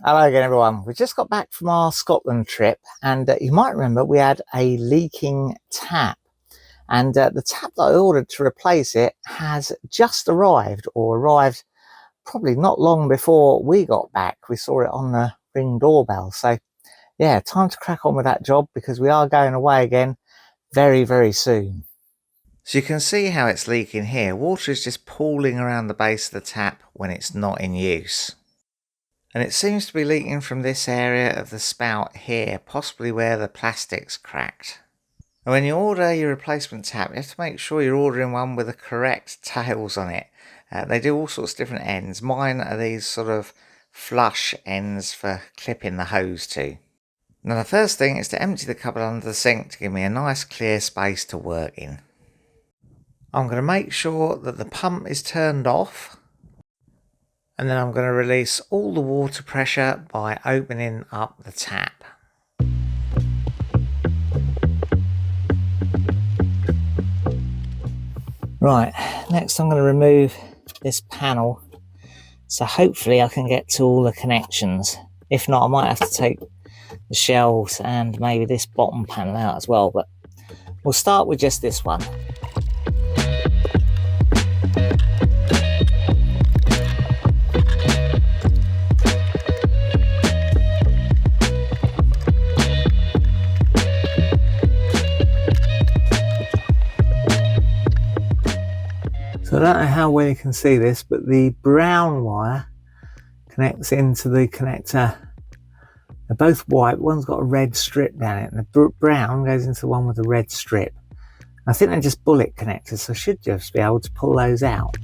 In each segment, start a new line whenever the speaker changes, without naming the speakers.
Hello again, everyone. We just got back from our Scotland trip, and you might remember we had a leaking tap, and the tap that I ordered to replace it has just arrived, or arrived probably not long before we got back. We saw it on the Ring doorbell. So yeah, time to crack on with that job because we are going away again very, very soon. So you can see how it's leaking here. Water is just pooling around the base of the tap when it's not in use. And it seems to be leaking from this area of the spout here, possibly where the plastic's cracked. And when you order your replacement tap, you have to make sure you're ordering one with the correct tails on it. They do all sorts of different ends. Mine are these sort of flush ends for clipping the hose to. Now the first thing is to empty the cupboard under the sink to give me a nice clear space to work in. I'm going to make sure that the pump is turned off. And then I'm going to release all the water pressure by opening up the tap. Right, next I'm going to remove this panel. So hopefully I can get to all the connections. If not, I might have to take the shelves and maybe this bottom panel out as well. But we'll start with just this one. So I don't know how well you can see this, but the brown wire connects into the connector. They're both white, one's got a red strip down it, and the brown goes into the one with the red strip. I think they're just bullet connectors, so I should just be able to pull those out.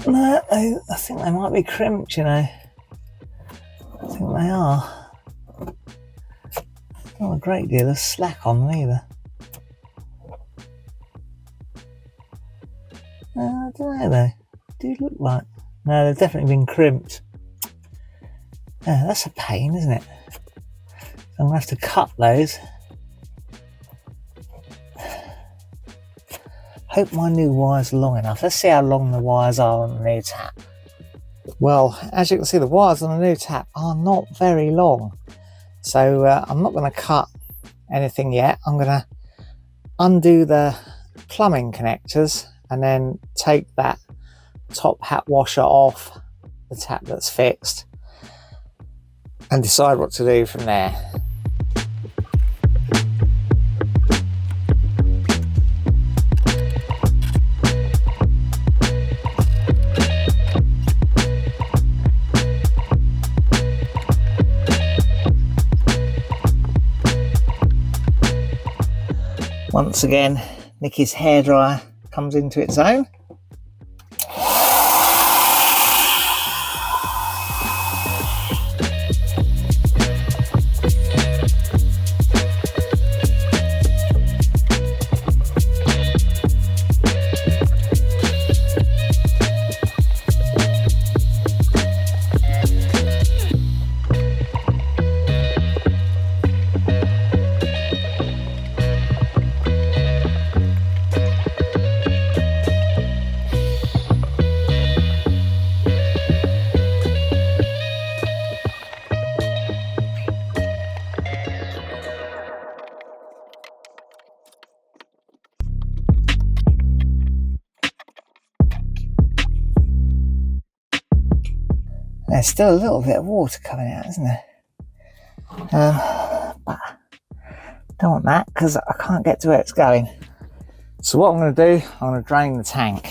No, I think they might be crimped, you know. I think they are. Not a great deal of slack on them either. I don't know though. Do look like. No, they've definitely been crimped. That's a pain, isn't it? I'm going to have to cut those. Hope my new wire's long enough. Let's see how long the wires are on the new tap. Well, as you can see, the wires on the new tap are not very long. So I'm not going to cut anything yet. I'm going to undo the plumbing connectors and then take that top hat washer off the tap that's fixed and decide what to do from there. Once again, Nikki's hairdryer comes into its own. There's still a little bit of water coming out, isn't there? But don't want that because I can't get to where it's going. So what I'm going to do, I'm going to drain the tank.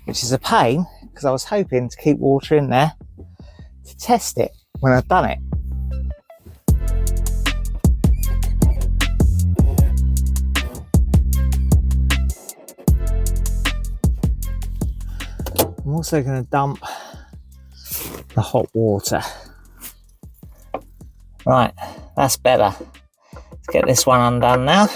Which is a pain because I was hoping to keep water in there to test it when I've done it. I'm also going to dump the hot water. Right, that's better. Let's get this one undone now.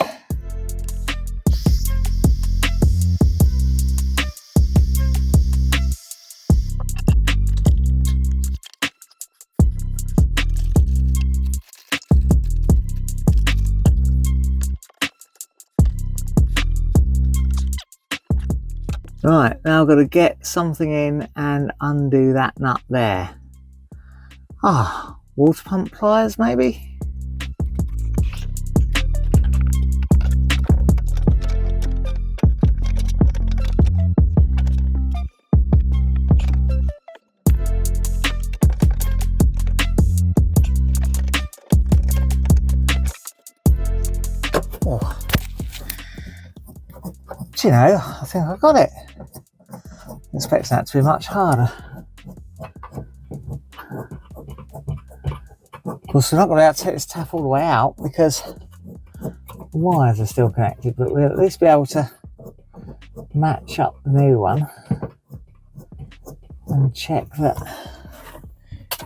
Right, now I've got to get something in and undo that nut there. Ah, water pump pliers maybe? Oh. Do you know, I think I got it. I'm expecting that to be much harder. Of course, we're not going to be able to take this tap all the way out because the wires are still connected, but we'll at least be able to match up the new one and check that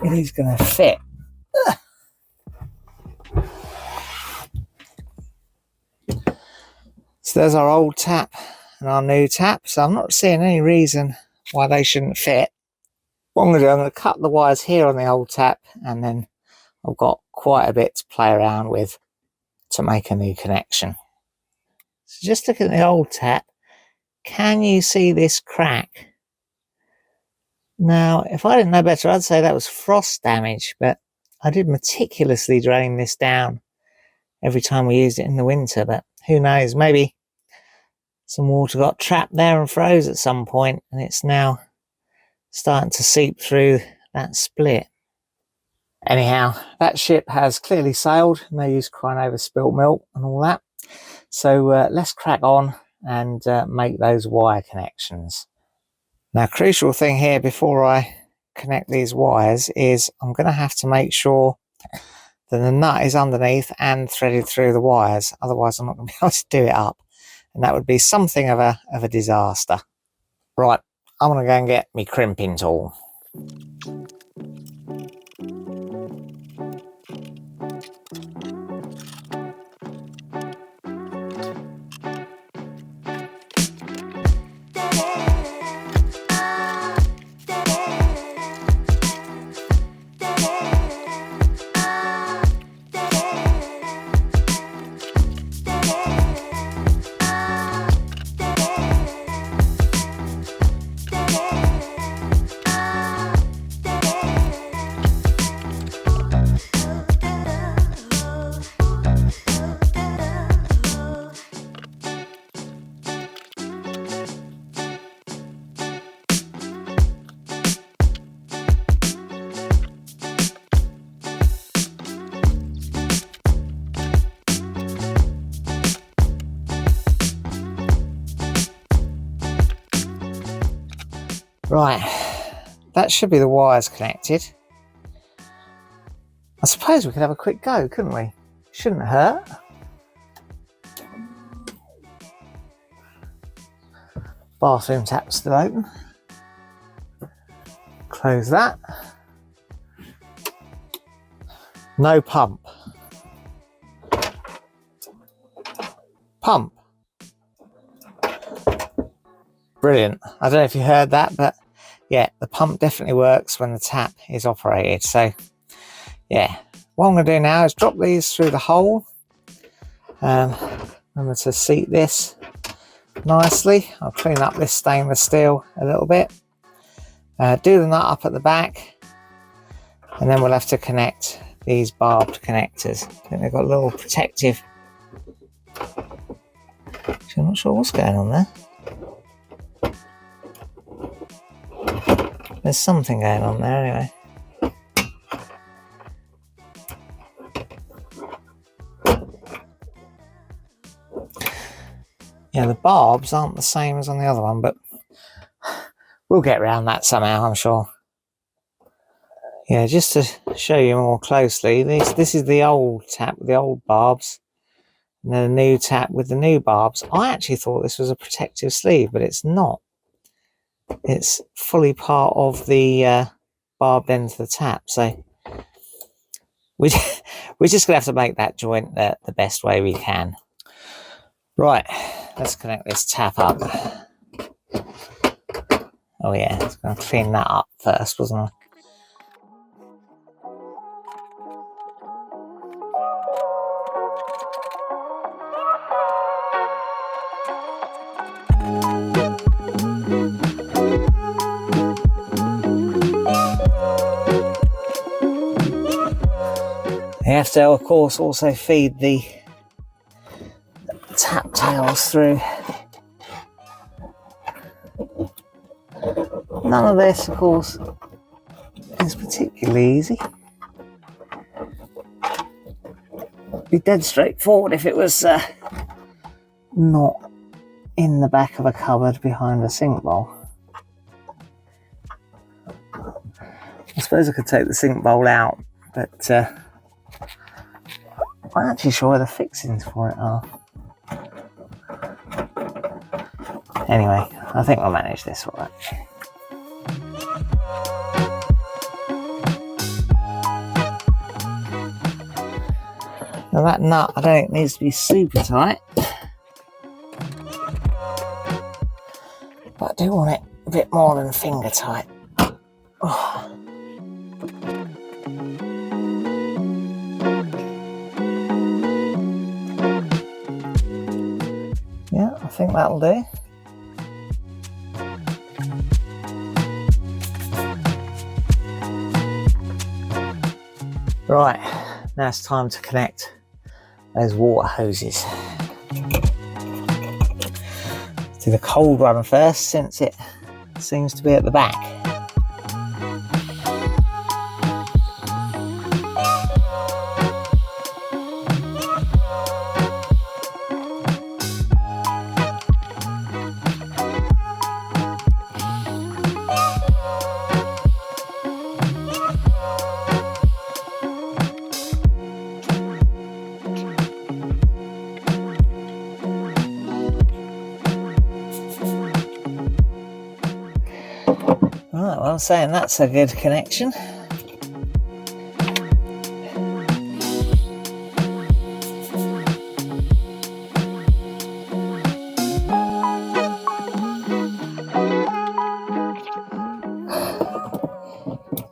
it is going to fit. So there's our old tap and our new tap, so I'm not seeing any reason why they shouldn't fit. What I'm going to do, I'm going to cut the wires here on the old tap, and then I've got quite a bit to play around with to make a new connection. So just look at the old tap. Can you see this crack? Now, if I didn't know better, I'd say that was frost damage, but I did meticulously drain this down every time we used it in the winter, but who knows, maybe some water got trapped there and froze at some point, and it's now starting to seep through that split. Anyhow, that ship has clearly sailed. No use crying over spilt milk and all that. So let's crack on and make those wire connections. Now, crucial thing here before I connect these wires is I'm going to have to make sure that the nut is underneath and threaded through the wires. Otherwise, I'm not going to be able to do it up. And that would be something of a disaster. Right, I'm going to go and get my crimping tool. Right, that should be the wires connected. I suppose we could have a quick go, couldn't we? Shouldn't hurt. Bathroom tap's still open. Close that. No pump. Pump. Brilliant. I don't know if you heard that, but yeah, the pump definitely works when the tap is operated. So yeah, what I'm going to do now is drop these through the hole. Remember to seat this nicely. I'll clean up this stainless steel a little bit. Do the nut up at the back, and then we'll have to connect these barbed connectors. I think they've got a little protective. I'm not sure what's going on there. There's something going on there anyway. Yeah, the barbs aren't the same as on the other one, but we'll get around that somehow, I'm sure. Yeah, just to show you more closely, this is the old tap with the old barbs, and then a new tap with the new barbs. I actually thought this was a protective sleeve, but it's not. It's fully part of the barbed end of the tap, so we're just going to have to make that joint the best way we can. Right, let's connect this tap up. Oh yeah, I was going to clean that up first, wasn't I? have to, of course, also feed the tap tails through. None of this, of course, is particularly easy. It'd be dead straightforward if it was not in the back of a cupboard behind a sink bowl. I suppose I could take the sink bowl out, but I'm not actually sure where the fixings for it are. Anyway, I think I'll manage this all right. Now that nut, I don't think needs to be super tight, but I do want it a bit more than finger tight. Oh. Yeah, I think that'll do. Right, now it's time to connect those water hoses. Let's do the cold one first, since it seems to be at the back. Right, well, I'm saying that's a good connection.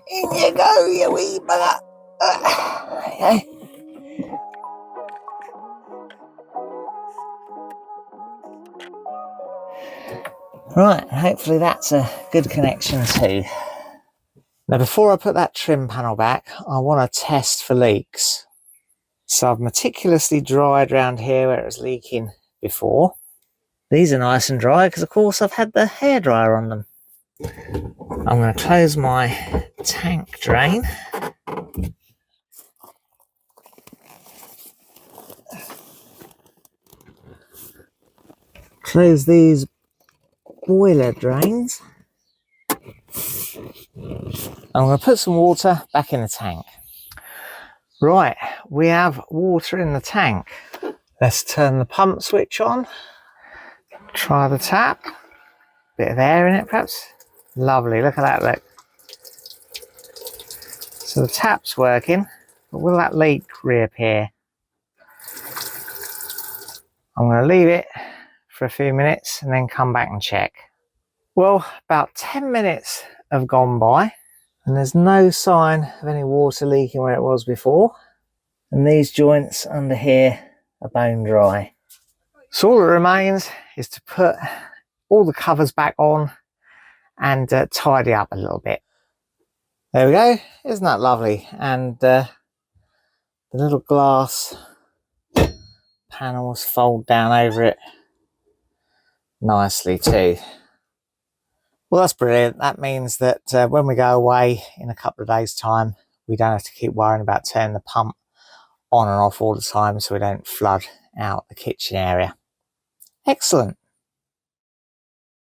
In you go, you wee bugger. Okay. Right, hopefully that's a good connection too. Now, before I put that trim panel back, I want to test for leaks. So I've meticulously dried around here where it was leaking before. These are nice and dry because, of course, I've had the hairdryer on them. I'm going to close my tank drain. Close these boiler drains. I'm going to put some water back in the tank. Right, we have water in the tank. Let's turn the pump switch on. Try the tap. Bit of air in it, perhaps. Lovely, look at that, look. So the tap's working, but will that leak reappear? I'm going to leave it for a few minutes and then come back and check. Well, about 10 minutes have gone by and there's no sign of any water leaking where it was before. And these joints under here are bone dry. So all that remains is to put all the covers back on and tidy up a little bit. There we go, isn't that lovely? And the little glass panels fold down over it nicely too. Well, that's brilliant. That means that when we go away in a couple of days' time, we don't have to keep worrying about turning the pump on and off all the time so we don't flood out the kitchen area. Excellent.